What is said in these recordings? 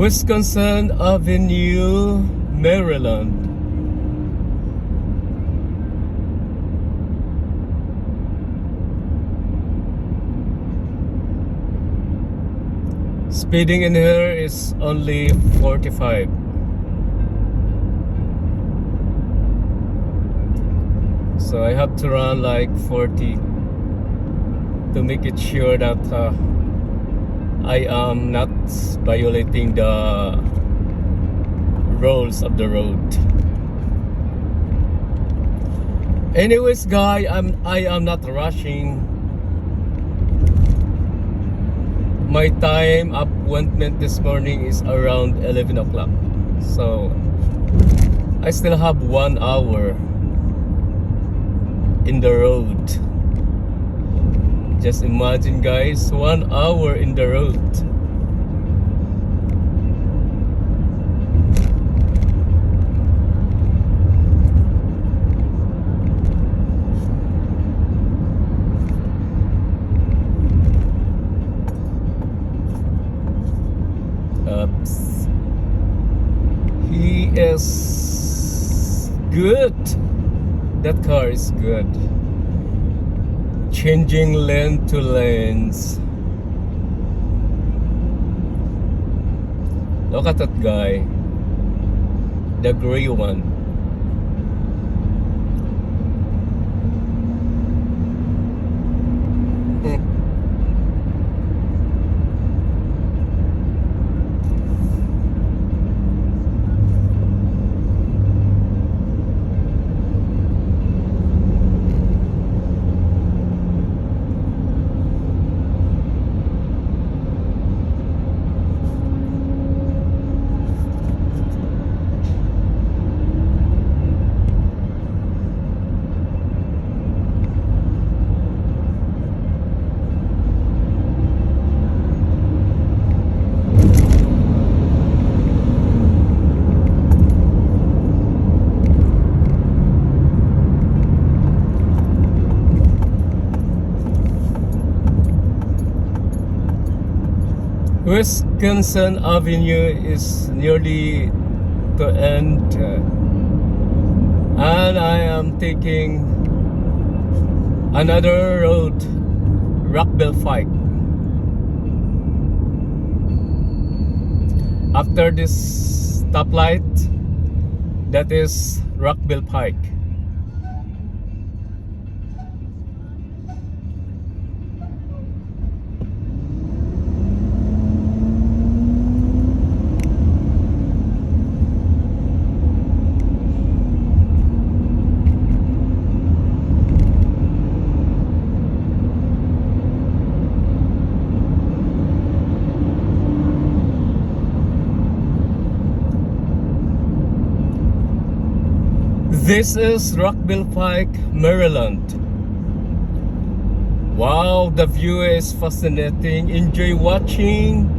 Wisconsin Avenue, Maryland. Speeding in here is only 45. So I have to run like 40 to make it sure that I am not violating the rules of the road. Anyways, guys, I am not rushing. My time appointment this morning is around 11 o'clock. So I still have 1 hour in the road. Just imagine, guys, 1 hour in the road. Oops. He is good. That car is good. Changing lane to lanes. Look at that guy. The gray one. Wisconsin Avenue is nearly to end, and I am taking another road, Rockville Pike. After this stoplight, that is Rockville Pike. This is Rockville Pike, Maryland. Wow, the view is fascinating. Enjoy watching.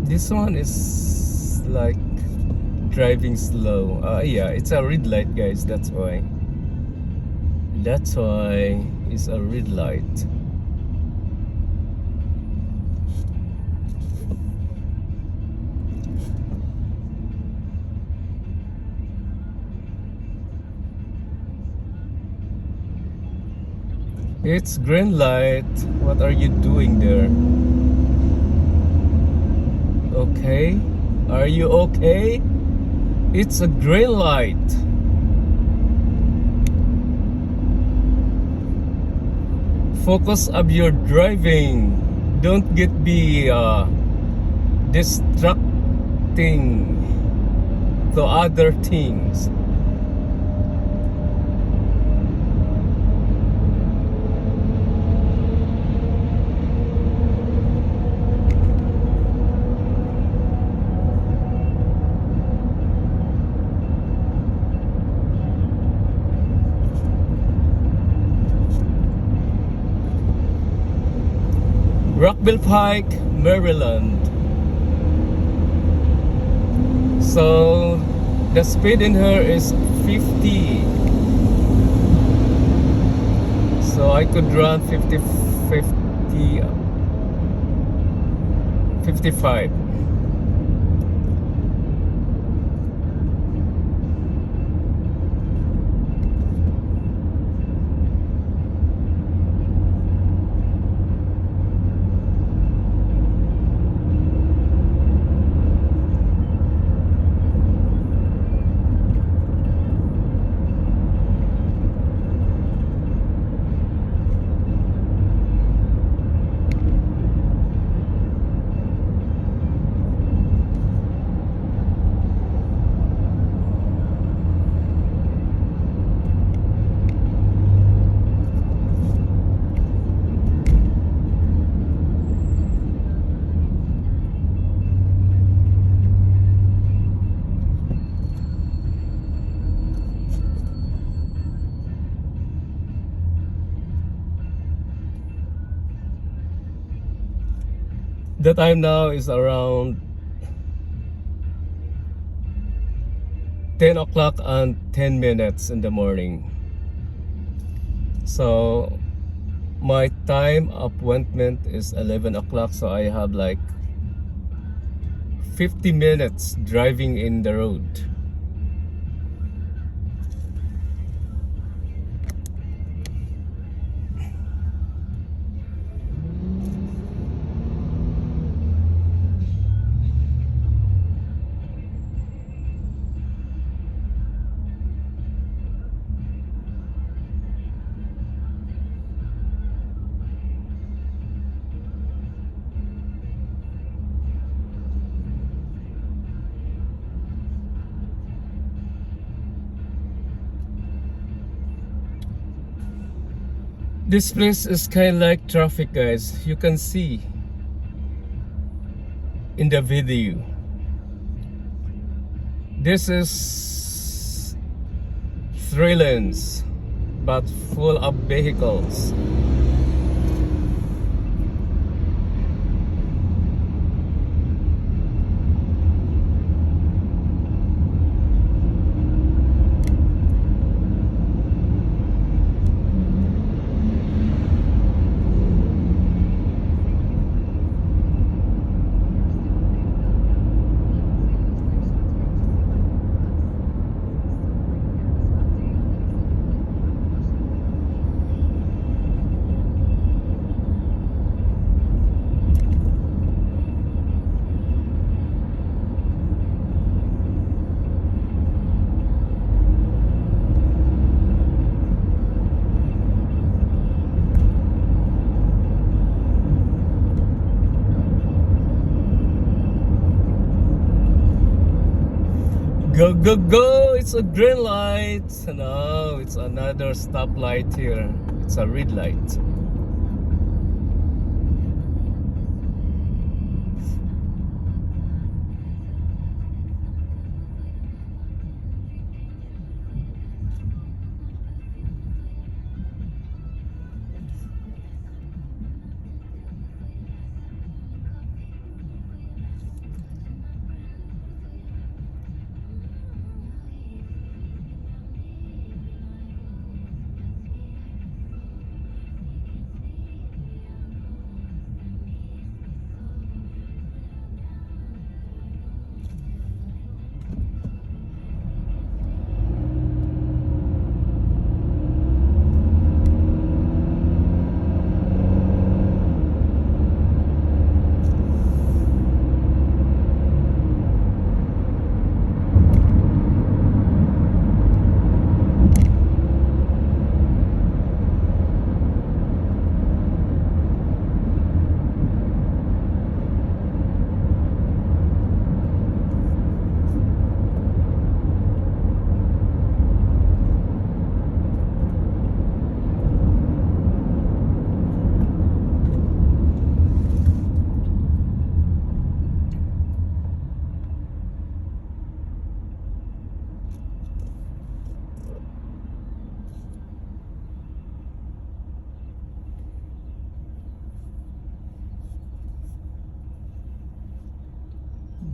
This one is like driving slow. Yeah, it's a red light, guys. That's why. That's why it's a red light. It's green light. What are you doing there? Okay, are you okay? It's a green light. Focus of your driving. Don't get be distracting to other things. Rockville Pike, Maryland. So the speed in here is 50. So I could run 55. The time now is around 10 o'clock and 10 minutes in the morning. So my time appointment is 11 o'clock, so I have like 50 minutes driving in the road. This place is kind of like traffic, guys. You can see in the video. This is 3 lanes, but full of vehicles. Go, go, go! It's a green light. No, it's another stoplight here. It's a red light.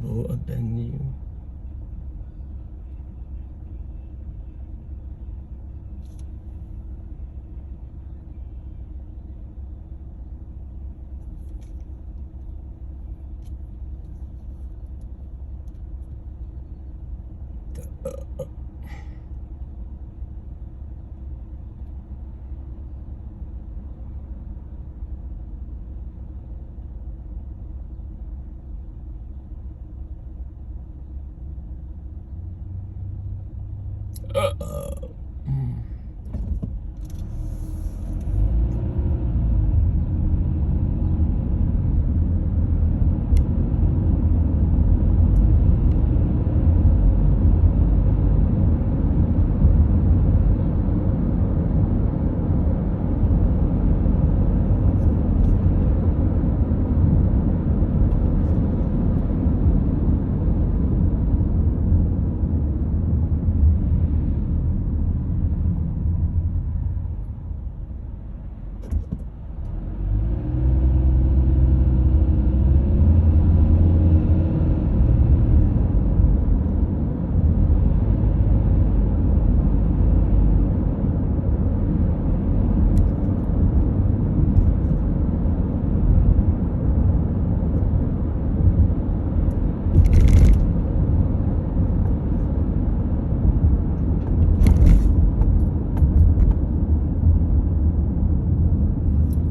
Oh, Avenue.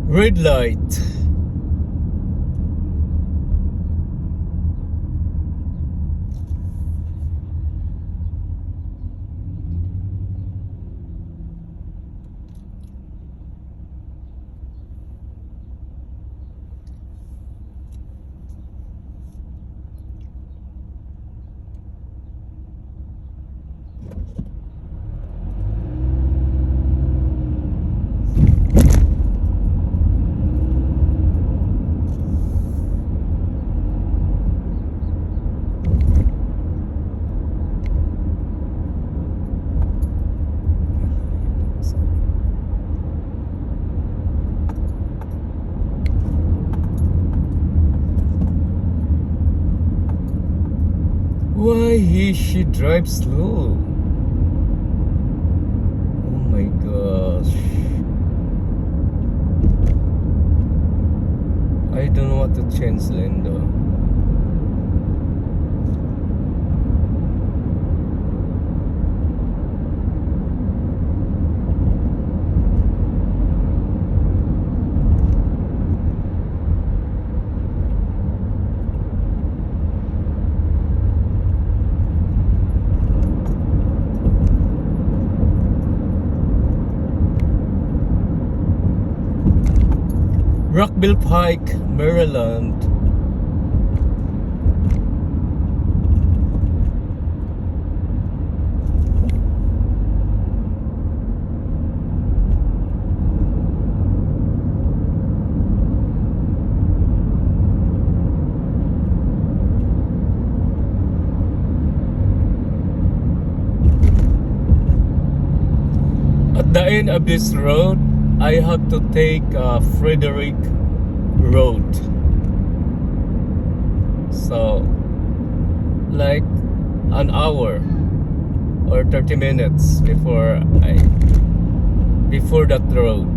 Red light. She drives slow. Oh my gosh. I don't know what to change lane though. Rockville Pike, Maryland. At the end of this road, I have to take Frederick Road. So, like an hour or 30 minutes before that road.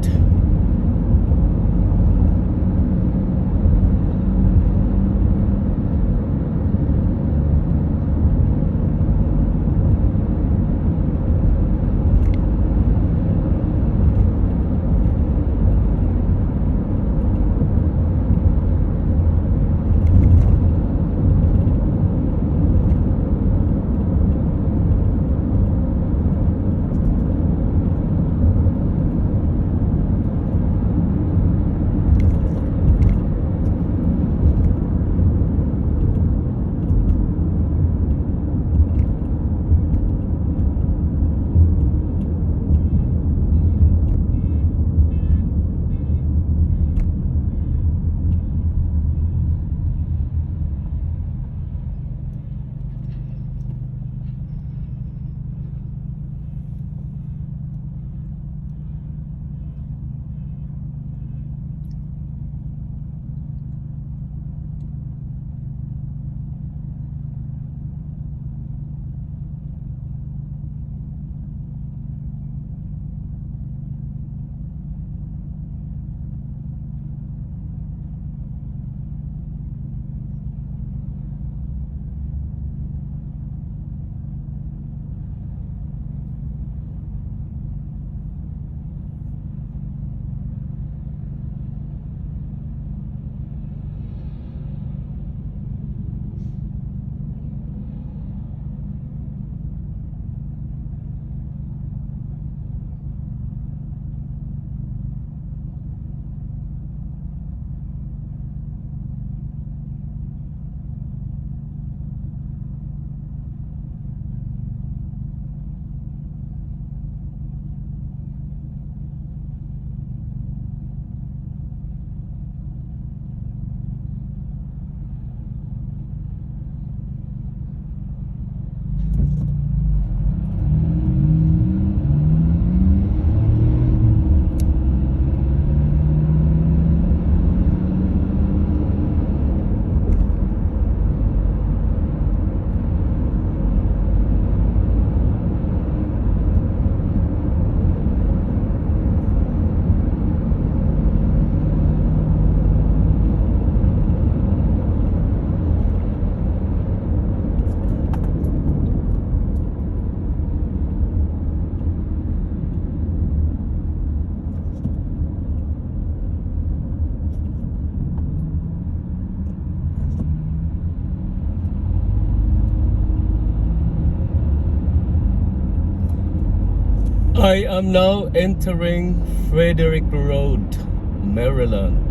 I am now entering Frederick Road, Maryland.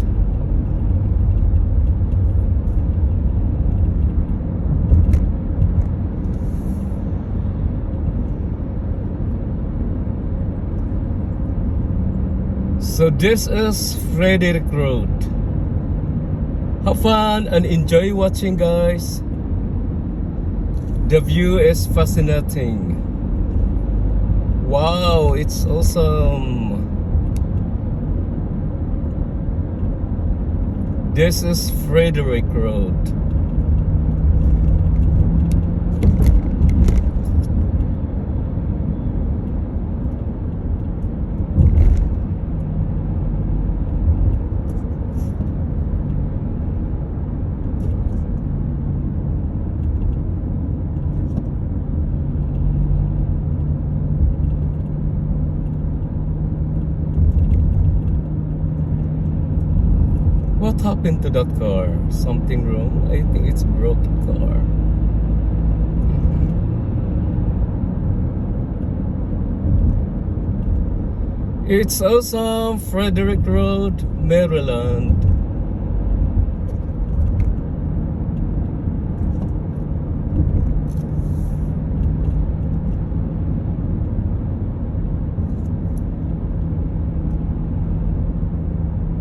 So this is Frederick Road. Have fun and enjoy watching, guys. The view is fascinating. Wow, it's awesome. This is Frederick Road. What happened to that car? Something wrong? I think it's a broken car. It's awesome, Frederick Road, Maryland.